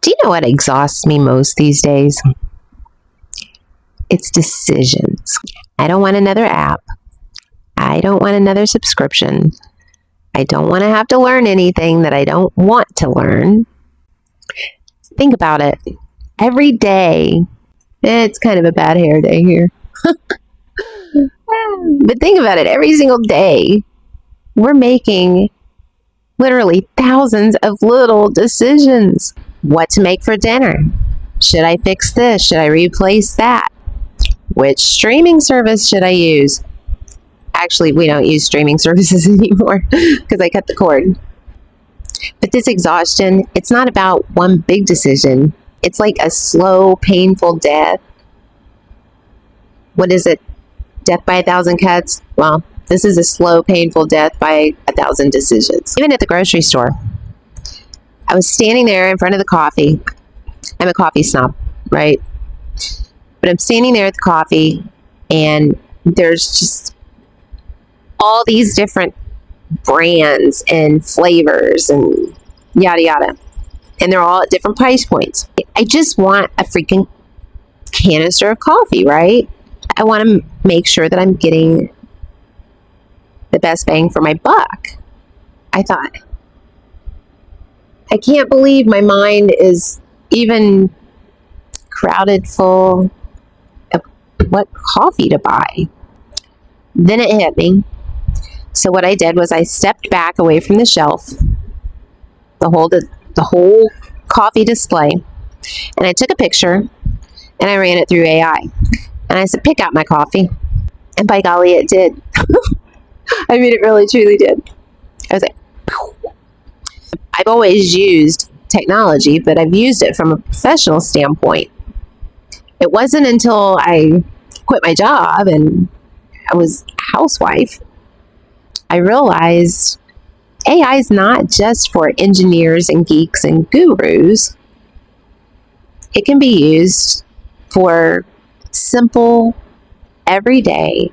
Do you know what exhausts me most these days? It's decisions. I don't want another app. I don't want another subscription. I don't want to have to learn anything that I don't want to learn. Think about it. Every day, it's kind of a bad hair day here. But think about it. Every single day, we're making literally thousands of little decisions. What to make for dinner? Should I fix this? Should I replace that? Which streaming service should I use? Actually, we don't use streaming services anymore because I cut the cord. But this exhaustion, it's not about one big decision. It's like a slow, painful death. What is it? Death by 1,000 cuts? Well, this is a slow, painful death by 1,000 decisions. Even at the grocery store, I was standing there in front of the coffee. I'm a coffee snob, right? But I'm standing there at the coffee, and there's just all these different brands and flavors and yada yada. And they're all at different price points. I just want a freaking canister of coffee, right? I want to make sure that I'm getting the best bang for my buck. I thought, I can't believe my mind is even crowded full of what coffee to buy. Then it hit me. So what I did was I stepped back away from the shelf, the whole coffee display, and I took a picture and I ran it through AI. And I said, pick out my coffee. And by golly, it did. I mean, it really, truly did. I was like, Pew. I've always used technology, but I've used it from a professional standpoint. It wasn't until I quit my job and I was a housewife, I realized AI is not just for engineers and geeks and gurus. It can be used for simple, everyday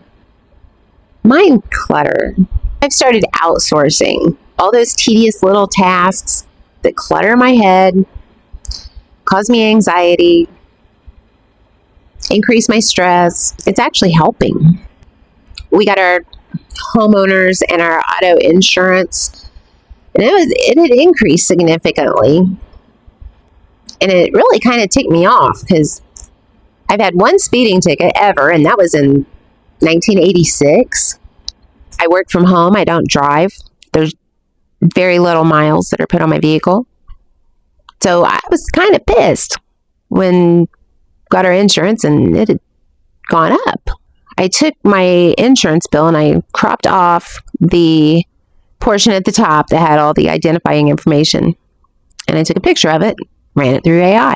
mind clutter. I've started outsourcing all those tedious little tasks that clutter my head, cause me anxiety, increase my stress. It's actually helping. We got our homeowners and our auto insurance, and it had increased significantly. And it really kind of ticked me off because I've had one speeding ticket ever, and that was in 1986. I work from home. I don't drive. There's very little miles that are put on my vehicle. So I was kind of pissed when got our insurance and it had gone up. I took my insurance bill and I cropped off the portion at the top that had all the identifying information. And I took a picture of it, ran it through AI.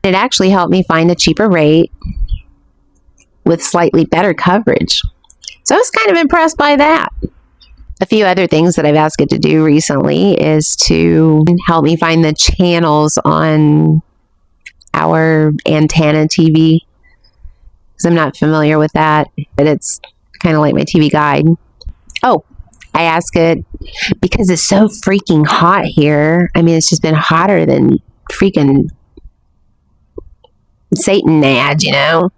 It actually helped me find a cheaper rate with slightly better coverage. So I was kind of impressed by that. A few other things that I've asked it to do recently is to help me find the channels on our antenna TV, because I'm not familiar with that, but it's kind of like my TV guide. Oh, I ask it, because it's so freaking hot here. I mean, it's just been hotter than freaking Satan ad, you know,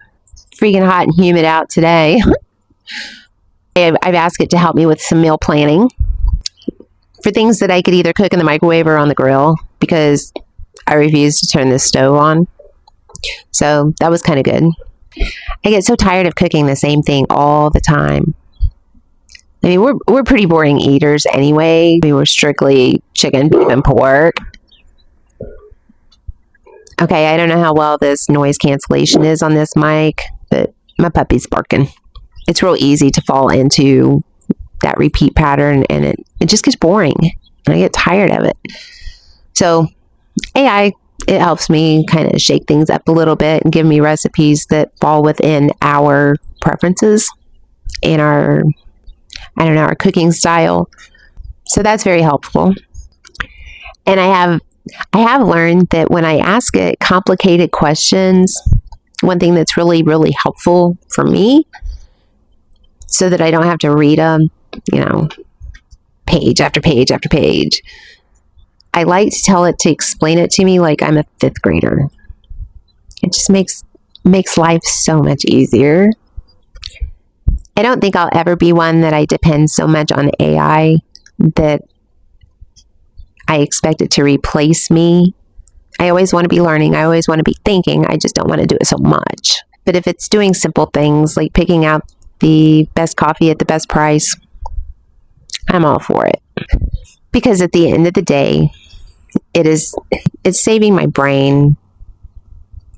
freaking hot and humid out today. I've asked it to help me with some meal planning for things that I could either cook in the microwave or on the grill, because I refuse to turn this stove on. So that was kind of good. I get so tired of cooking the same thing all the time. I mean, we're pretty boring eaters anyway. We were strictly chicken, beef, and pork. Okay, I don't know how well this noise cancellation is on this mic, but my puppy's barking. It's real easy to fall into that repeat pattern, and it just gets boring, and I get tired of it. So AI, it helps me kind of shake things up a little bit and give me recipes that fall within our preferences and our cooking style. So that's very helpful. And I have learned that when I ask it complicated questions, one thing that's really, really helpful for me, so that I don't have to read them, page after page after page, I like to tell it to explain it to me like I'm a fifth grader. It just makes life so much easier. I don't think I'll ever be one that I depend so much on AI that I expect it to replace me. I always want to be learning. I always want to be thinking. I just don't want to do it so much. But if it's doing simple things like picking out the best coffee at the best price, I'm all for it. Because at the end of the day, it's saving my brain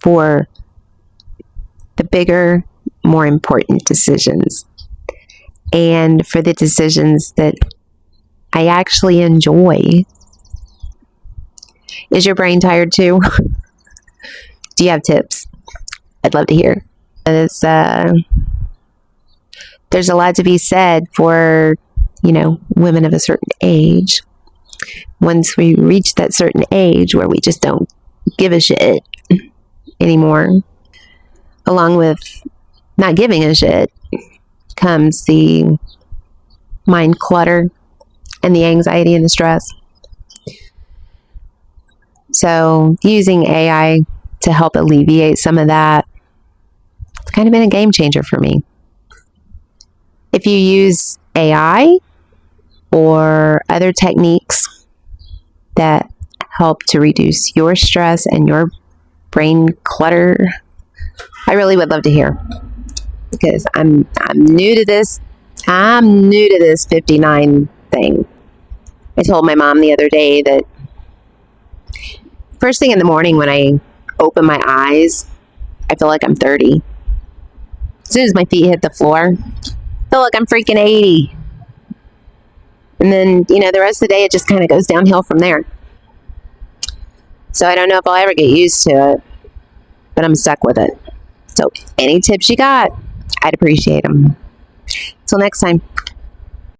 for the bigger, more important decisions. And for the decisions that I actually enjoy. Is your brain tired too? Do you have tips? I'd love to hear. There's a lot to be said for, women of a certain age. Once we reach that certain age where we just don't give a shit anymore, along with not giving a shit comes the mind clutter and the anxiety and the stress. So using AI to help alleviate some of that, it's kind of been a game changer for me. If you use AI or other techniques that help to reduce your stress and your brain clutter, I really would love to hear, because I'm new to this. I'm new to this 59 thing. I told my mom the other day that first thing in the morning when I open my eyes, I feel like I'm 30. As soon as my feet hit the floor, I feel like I'm freaking 80. And then, the rest of the day, it just kind of goes downhill from there. So I don't know if I'll ever get used to it, but I'm stuck with it. So any tips you got, I'd appreciate them. Till next time.